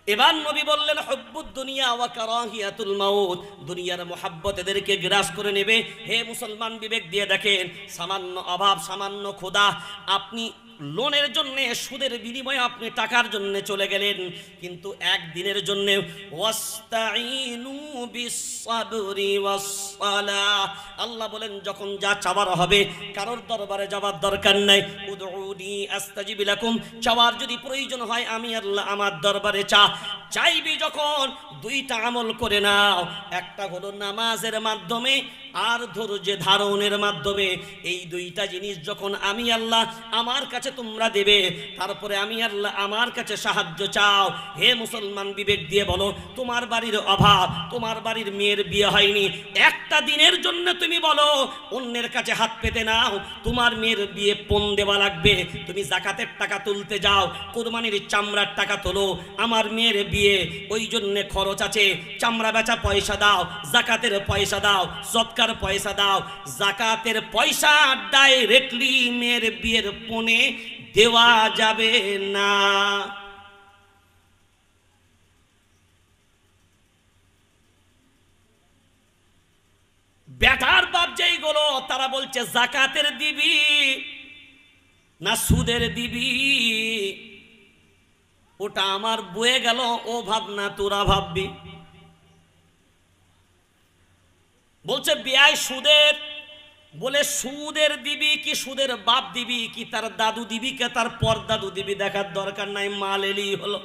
এবার নবী বললেন হুব্বুদ দুনিয়া ওয়া কারাহিয়াতুল মাউত, দুনিয়ার মোহাব্বত এদেরকে গ্রাস করে নেবে। হে মুসলমান, বিবেক দিয়ে দেখেন, সামান্য অভাব, সামান্য ক্ষুধা, আপনি লোনের জন্য, সুদের বিনিময়ে আপনি টাকার জন্য চলে গেলেন, কিন্তু একদিনের জন্য ওয়াস্তাইনু বিসসাবরি ওয়াসসালাহ, আল্লাহ বলেন যখন যা চাওয়ার হবে কারোর দরবারে যাওয়ার দরকার নাই। উদউনি আস্তাজিব লাকুম, চাওয়ার যদি প্রয়োজন হয় আমি আল্লাহ আমার দরবারে চাইবি যখন দুইটা আমল করে নাও, একটা হলো নামাজের মাধ্যমে আর ধৈর্য ধারণের মাধ্যমে। এই দুইটা জিনিস যখন আমি আল্লাহ আমার কাছে তোমরা দেবে, তারপরে আমি আল্লাহ আমার কাছে সাহায্য চাও। হে মুসলমান, বিবেক দিয়ে বলো, তোমার বাড়ির অভাব, তোমার বাড়ির মেয়ের বিয়ে হয়নি, একটা দিনের জন্য তুমি বলো অন্যের কাছে হাত পেতে নাও, তোমার মেয়ের বিয়ে পণ দেওয়া লাগবে, তুমি যাকাতের টাকা তুলতে যাও, কুরবানির চামড়ার টাকা তোলো, আমার মেয়ের বিয়ে, ওই জন্যে খরচ আছে, চামড়া বেচা পয়সা দাও, যাকাতের পয়সা দাও, সদকার পয়সা দাও। যাকাতের পয়সা ডাইরেক্টলি মেয়ের বিয়ের পণে দেওয়া যাবে না। বেটার বাপ যেইগুলো তারা বলছে যাকাতের দিবি না সুদের দিবি, ওটা আমার বয়ে গেল, ও ভাবনা তোরা ভাববি। বলছে বিয়ায় সুদের, বলে সুদের দিবি কি সুদের বাপ দিবি, কি তার দাদু দিবি কে তার পরদাদু দিবি, দেখার দরকার নাই, মাল এলেই হলো।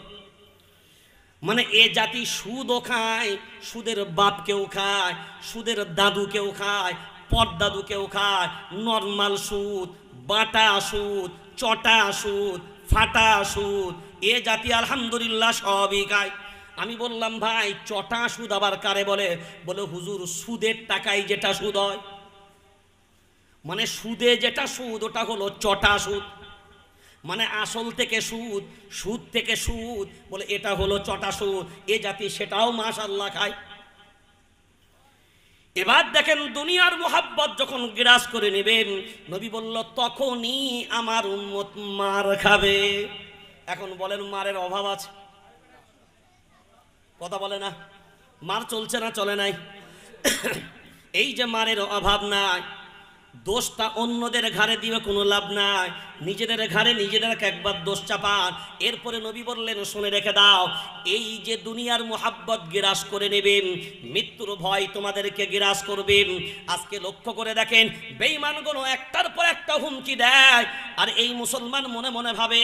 মানে এ জাতি সুদও খায়, সুদের বাপ কেউ খায়, সুদের দাদু কেউ খায়, পরদাদু কেউ খায়, নর্মাল সুদ, বাটা সুদ, চটা সুদ, ফাটা সুদ, এ জাতি আলহামদুলিল্লাহ সবই খায়। আমি বললাম ভাই চটা সুদ আবার কারে বলে? বলে হুজুর সুদের টাকায় যেটা সুদ হয়, মানে সুদে যেটা সুদ ওটা হলো চটা সুদ, মানে আসল থেকে সুদ, সুদ থেকে সুদ, বলে এটা হলো চটা সুদ। এ জাতি সেটাও মাশাআল্লাহ খায়। এবার দেখেন দুনিয়ার মোহাব্বত যখন গ্রাস করে নেবেন, নবী বলল তখনই আমার উম্মত মার খাবে। এখন বলেন মারের অভাব আছে? কথা বলে না, মার চলছে না চলে নাই? এই যে মারের অভাব নাই, দোষটা অন্যদের ঘাড়ে দিয়ে কোনো লাভ নাই, নিজেদের ঘাড়ে নিজেদেরকে একবার দোষ চাপান। এরপরে নবী বললেন শুনে রেখে দাও, এই যে দুনিয়ার মোহাব্বত গ্রাস করে নেবেন, মৃত্যুর ভয় তোমাদেরকে গ্রাস করবে। আজকে লক্ষ্য করে দেখেন বেঈমানগুলো একটার পর একটা হুমকি দেয়, আর এই মুসলমান মনে মনে ভাবে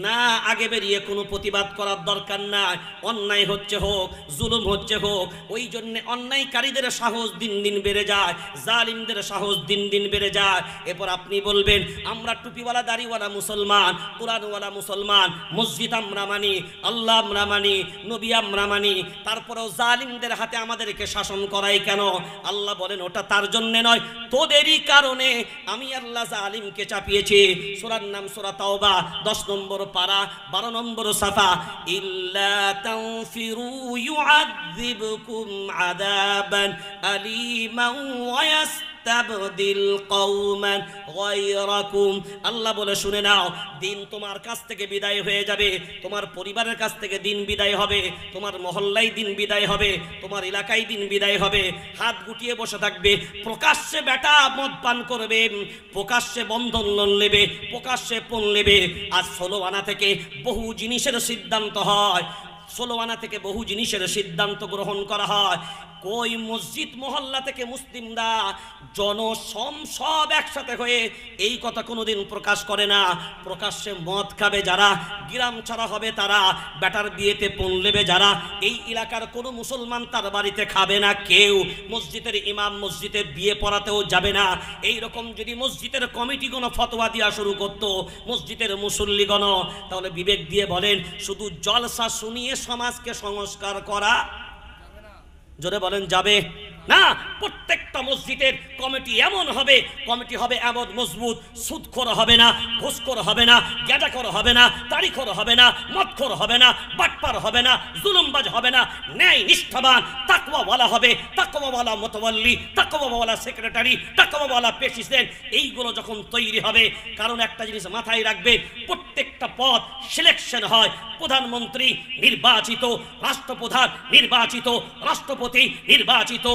না আগে বেরিয়ে কোনো প্রতিবাদ করার দরকার নাই, অন্যায় হচ্ছে হোক, জুলুম হচ্ছে হোক। ওই জন্য অন্যায়কারীদের সাহস দিন দিন বেড়ে যায়, জালিমদের সাহস দিন দিন বেড়ে যায়। এরপর আপনি বলবেন আমরা টুপিওয়ালা দাড়িওয়ালা মুসলমান, কোরআনওয়ালা মুসলমান, মসজিদ আমরা মানি, আল্লাহ আমরা মানি, নবী আমরা মানি, তারপরেও জালিমদের হাতে আমাদেরকে শাসন করাই কেন? আল্লাহ বলেন ওটা তার জন্য নয়, তোদেরই কারণে আমি আল্লাহ জালিমকে চাপিয়েছি। সূরার নাম সূরা তাওবা 10 নম্বর পারা 12 নম্বর সাফা। ইল্লা তানফিরু ইউআযিবকুম আযাবান আলীমান ওয়া তাবদিল কওমান গায়রাকুম। আল্লাহ বলে শুনে নাও, দিন তোমার কাছ থেকে বিদায় হয়ে যাবে, তোমার পরিবারের কাছ থেকে দিন বিদায় হবে, তোমার মহল্লায় দিন বিদায় হবে, তোমার এলাকায় দিন বিদায় হবে। হাত গুটিয়ে বসে থাকবে, প্রকাশ্যে বেটা মদ পান করবে, প্রকাশ্যে বন্ধন লোন নেবে, প্রকাশ্যে পণ নেবে। আর 16 আনা থেকে বহু জিনিসের সিদ্ধান্ত হয়, 16 আনা থেকে বহু জিনিসের সিদ্ধান্ত গ্রহণ করা হয়। কই মসজিদ মহল্লা থেকে মুসলিমরা সব একসাথে হয়ে এই কথা কোনোদিন প্রকাশ করে না। প্রকাশ্যে মদ খাবে যারা, গ্রাম ছাড়া হবে তারা, বেটার বিয়েতে পণ নেবে যারা, এই এলাকার কোনো মুসলমান তার বাড়িতে খাবে না কেউ। মসজিদের ইমাম মসজিদে বিয়ে পড়াতেও যাবে না। এই রকম যদি মসজিদের কমিটিগণ ফতোয়া দেওয়া শুরু করত, মসজিদের মুসল্লিগণ, তাহলে বিবেক দিয়ে বলেন শুধু জলসা শুনিয়ে সমাজকে সংস্কার করা জোরে বলেন যাবে না? প্রত্যেকটা মসজিদের কমিটি এমন হবে, কমিটি হবে এমন মজবুত, সুদখোর হবে না, ঘুষখোর হবে না, গ্যাঁজাখোর হবে না, তাড়িখোর হবে না, মদখোর হবে না, বাটপার হবে না, জুলুমবাজ হবে না, ন্যায় নিষ্ঠাবান তাকওয়াওয়ালা হবে, তাকওয়াওয়ালা মুতাওয়াল্লি, তাকওয়াওয়ালা সেক্রেটারি, তাকওয়াওয়ালা প্রেসিডেন্ট, এইগুলো যখন তৈরি হবে। কারণ একটা জিনিস মাথায় রাখবে, প্রত্যেকটা পদ সিলেকশন হয়, প্রধানমন্ত্রী নির্বাচিত, রাষ্ট্রপ্রধান নির্বাচিত, রাষ্ট্রপতি নির্বাচিত,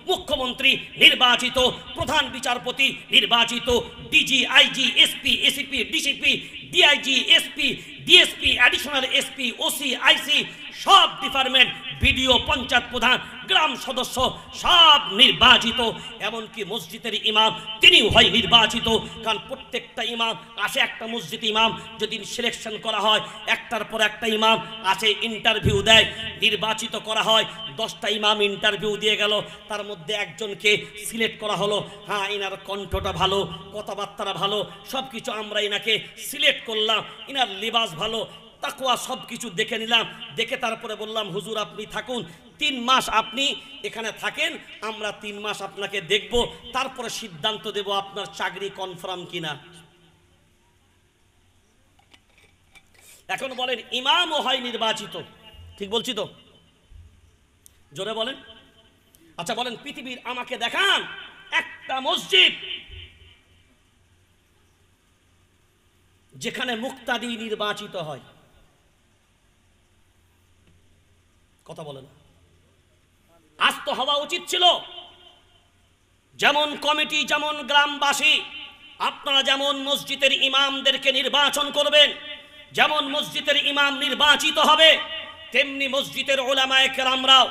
মুখ্যমন্ত্রী নির্বাচিত, প্রধান বিচারপতি নির্বাচিত, DG, IG, SP, ACP, DCP, DIG, SP, DSP, additional SP, OC, IC, সব ডিপার্টমেন্ট, বিডিও, পঞ্চায়েত প্রধান, গ্রাম সদস্য সব নির্বাচিত। এমনকি মসজিদের ইমাম তিনিও হয় নির্বাচিত। কারণ প্রত্যেকটা ইমাম আসে, একটা মসজিদ ইমাম যদি সিলেকশন করা হয়, একটার পর একটা ইমাম আসে, ইন্টারভিউ দেয়, নির্বাচিত করা হয়। 10টা ইমাম ইন্টারভিউ দিয়ে গেল, তার মধ্যে একজনকে সিলেক্ট করা হলো। হ্যাঁ, ইনার কণ্ঠটা ভালো, কথাবার্তারা ভালো, সব কিছু আমরা ইনাকে সিলেক্ট করলাম, ইনার লিবাস ভালো, তাকওয়া সব কিছু দেখে নিলাম। দেখে তারপরে বললাম, হুজুর আপনি থাকুন, 3 মাস আপনি এখানে থাকেন, আমরা 3 মাস আপনাকে দেখব, তারপরে সিদ্ধান্ত দেব আপনার চাকরি কনফার্ম কিনা। এখন বলেন, ইমামও হয় নির্বাচিত, ঠিক বলছি তো? জোরে বলেন। আচ্ছা বলেন, পৃথিবীর আমাকে দেখান একটা মসজিদ যেখানে মুক্তাদি নির্বাচিত হয়। কথা বলেন। আজ তো হওয়া উচিত ছিল, যেমন কমিটি, যেমন গ্রামবাসী, আপনারা যেমন মসজিদের ইমামদেরকে নির্বাচন করবেন, যেমন মসজিদের ইমাম নির্বাচিত হবে, তেমনি মসজিদের উলামায়ে কেরামরাও।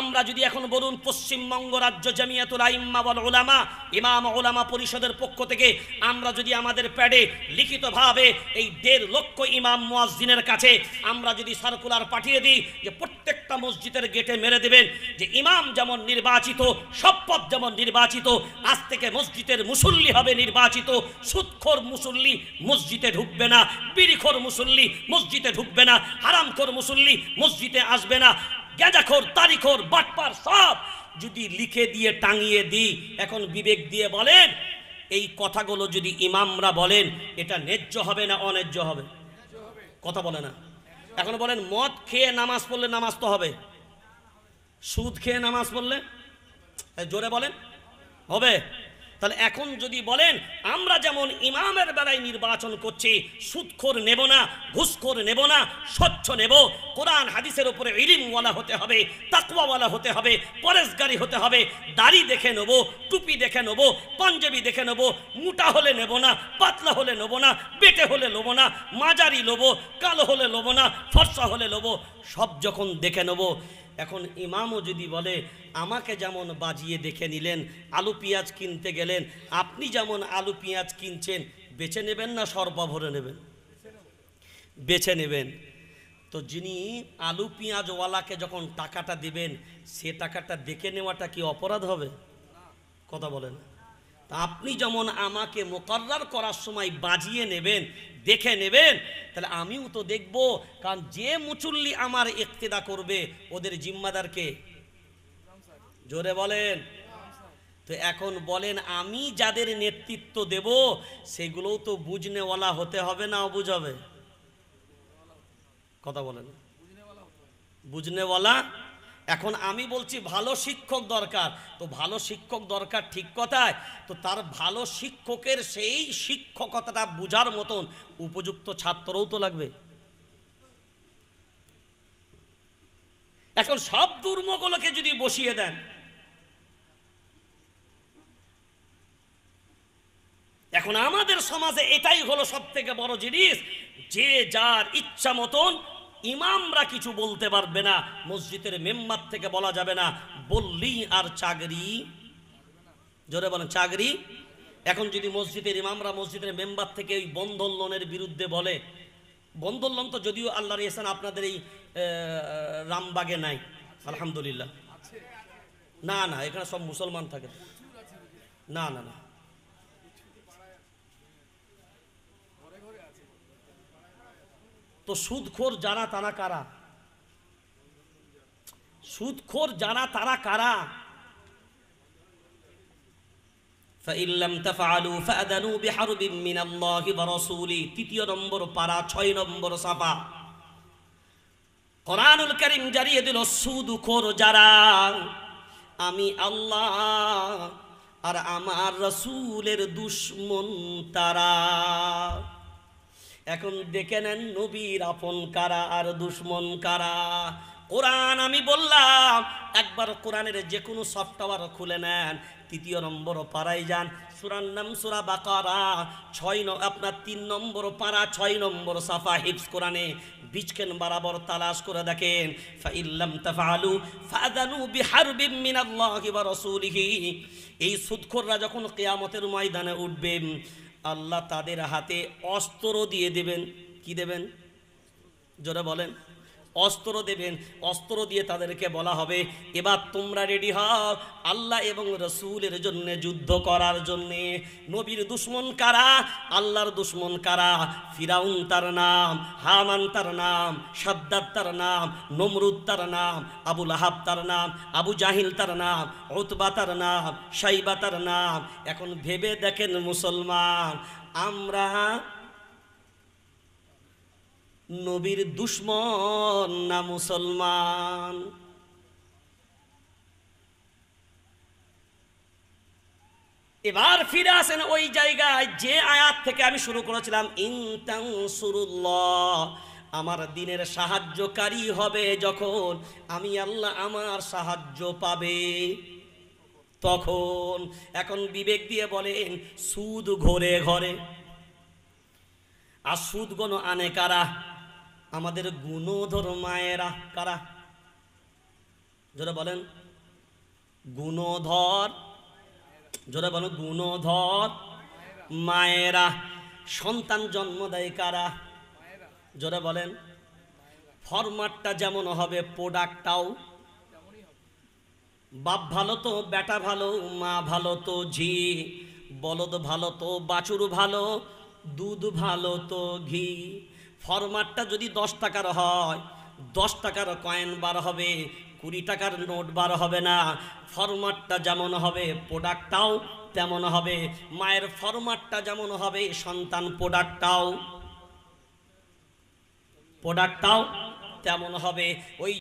আমরা যদি এখন বলুন, পশ্চিমবঙ্গ রাজ্য জামিয়াতুল আইম্মা ওয়াল উলামা, ইমাম উলামা পরিষদের পক্ষ থেকে আমরা যদি আমাদের প্যাডে লিখিতভাবে এই 1.5 লক্ষ ইমাম মুয়াজ্জিনের কাছে আমরা যদি সার্কুলার পাঠিয়ে দিই যে প্রত্যেকটা মসজিদের গেটে মেরে দেবেন যে ইমাম যেমন নির্বাচিত, শপথ যেমন নির্বাচিত, আজ থেকে মসজিদের মুসল্লি হবে নির্বাচিত, সুদখোর মুসল্লি মসজিদে ঢুকবে না, বিড়িখোর মুসল্লি মসজিদে ঢুকবে না, হারামখোর মুসল্লি মসজিদে আসবে না, গাঁজাখোর, তারিখোর, বাটপার সব যদি লিখে দিয়ে টাঙিয়ে দিই। এখন বিবেক দিয়ে বলেন, এই কথাগুলো যদি ইমামরা বলেন, এটা ন্যায্য হবে না অন্যায্য হবে? কথা বলে না। এখন বলেন, মদ খেয়ে নামাজ পড়লে নামাজ তো হবে, সুদ খেয়ে নামাজ পড়লে জোরে বলেন হবে? তাহলে এখন যদি বলেন, আমরা যেমন ইমামের বেলায় নির্বাচন করছি, সুদখোর নেব না, ঘুষখোর নেব না, স্বচ্ছ নেব, কোরআন হাদিসের উপরে ইলমওয়ালা হতে হবে, তাকওয়াওয়ালা হতে হবে, পরেশগারি হতে হবে, দাড়ি দেখে নেব, টুপি দেখে নেব, পাঞ্জাবি দেখে নেব, মোটা হলে নেব না, পাতলা হলে নেব না, বেটে হলে নেব না, মাঝারি নেব, কালো হলে নেব না, ফর্সা হলে নেব, সব যখন দেখে নেব। এখন ইমামও যদি বলে, আমাকে যেমন বাজিয়ে দেখে নিলেন, আলু পেঁয়াজ কিনতে গেলেন, আপনি যেমন আলু পেঁয়াজ কিনছেন, বেছে নেবেন না সরপা ভরে নেবেন? বেছে নেবেন। তো যিনি আলু পেঁয়াজওয়ালাকে যখন টাকাটা দিবেন, সে টাকাটা দেখে নেওয়াটা কি অপরাধ হবে? কথা বলেন। তা আপনি যেমন আমাকে মুকরর করার সময় বাজিয়ে নেবেন, দেখে নেবেন, তাহলে আমিও তো দেখব। কারণ যে মুচল্লি আমার ইক্তেদা করবে, ওদের জিম্মাদার কে? জোরে বলেন। তো এখন বলেন, আমি যাদের নেতৃত্ব দেব সেগুলোও তো বুঝনেওয়ালা হতে হবে না অবুঝ হবে? কথা বলেন। বুঝনেওয়ালা। এখন আমি বলছি ভালো শিক্ষক দরকার, তো ভালো শিক্ষক দরকার ঠিক কথায়, তো তার ভালো শিক্ষকের সেই শিক্ষকতাটা বুঝার মতন উপযুক্ত ছাত্রও তো লাগবে। এখন সব দুর্মগুলোকে যদি বসিয়ে দেন, এখন আমাদের সমাজে এটাই হলো সব থেকে বড় জিনিস, যে যার ইচ্ছা মতন ইমামরা কিছু বলতে পারবে না, মসজিদের মেম্বার থেকে বলা যাবে না, বললি আর চাকরি। জোরে বলেন, চাকরি। এখন যদি মসজিদের ইমামরা মসজিদের মেম্বার থেকে ওই বন্ধন লোনের বিরুদ্ধে বলে, বন্ধন লোন তো যদিও আল্লাহর ইহসান আপনাদের এই রামবাগে নাই, আলহামদুলিল্লাহ। না না, এখানে সব মুসলমান থাকে। না না না, তো সুদখোর যারা তারা কারা? সুদখোর যারা তারা কারা? فإن لم تفعلوا فأذنوا بحرب من الله ورسوله। 3 নম্বর পারা, 6 নম্বর সাফা। কোরআনুল কারীম জারিয়ে দিল, সুদখোর যারা আমি আল্লাহ আর আমার রাসূলের দুশমন তারা। এখন দেখে নেন নবীর আপন কারা আর দুশমন কারা। কোরআন আমি বললাম একবার কোরআনের যে কোনো সফটওয়্যার খুলে নেন, ৩য় নম্বর পারায় যান, সূরার নাম সূরা বাকারা, ৩ নম্বর পারা ৬ নম্বর সাফা, হিফজ কোরআনে বিচকেন বরাবর তালাশ করে দেখেন। ফাইল্লাম তাফআলু ফাযানু বিহারবিম মিনাল্লাহি ওয়া রাসূলিহি। এই সুদখোররা যখন কিয়ামতের ময়দানে উঠবে, আল্লাহ তাদের হাতে অস্ত্র দিয়ে দেবেন। কি দেবেন? জোরে বলেন। অস্ত্র দেবেন। অস্ত্র দিয়ে তাদেরকে বলা হবে, এবার তোমরা রেডি হও আল্লাহ এবং রসুলের জন্য যুদ্ধ করার জন্যে। নবীর দুশমন কারা? আল্লাহর দুশমন কারা? ফিরাউন তার নাম, হামান তার নাম, সাদ্দাদ তার নাম, নমরুদ তার নাম, আবু লাহাব তার নাম, আবু জাহিল তার নাম, উতবা তার নাম, শাইবা তার নাম। এখন ভেবে দেখেন মুসলমান, আমরা নবীর দুশমন না মুসলমান? এবার ফিরে আসেন ওই জায়গায় যে আয়াত থেকে আমি শুরু করেছিলাম, ইন তানসুরুল্লাহ, আমার দ্বীনের সাহায্যকারী হবে যখন, আমি আল্লাহ আমার সাহায্য পাবে তখন। এখন বিবেক দিয়ে বলেন, সুদ ঘরে ঘরে, আর সুদ গণ আনে কারা? আমাদের গুণধর মায়েরা। কারা? জোরে বলেন। গুণধর, জোরে বলেন। গুণধর মায়েরা। সন্তান জন্ম দেয় কারা? জোরে বলেন। ফরম্যাটটা যেমন হবে প্রোডাক্টটাও বাপ ভালো তো বেটা ভালো, মা ভালো তো ঝি, বলদ ভালো তো বাছুর ভালো, দুধ ভালো তো ঘি। ফরম্যাটটা যদি 10 টাকার হয়, 10 টাকার কয়েন বার হবে, 20 টাকার নোট বার হবে না। ফরম্যাটটা যেমন হবে প্রোডাক্টটাও তেমন হবে। মায়ের ফরম্যাটটা যেমন হবে সন্তান প্রোডাক্টটাও তেমন হবে। ওই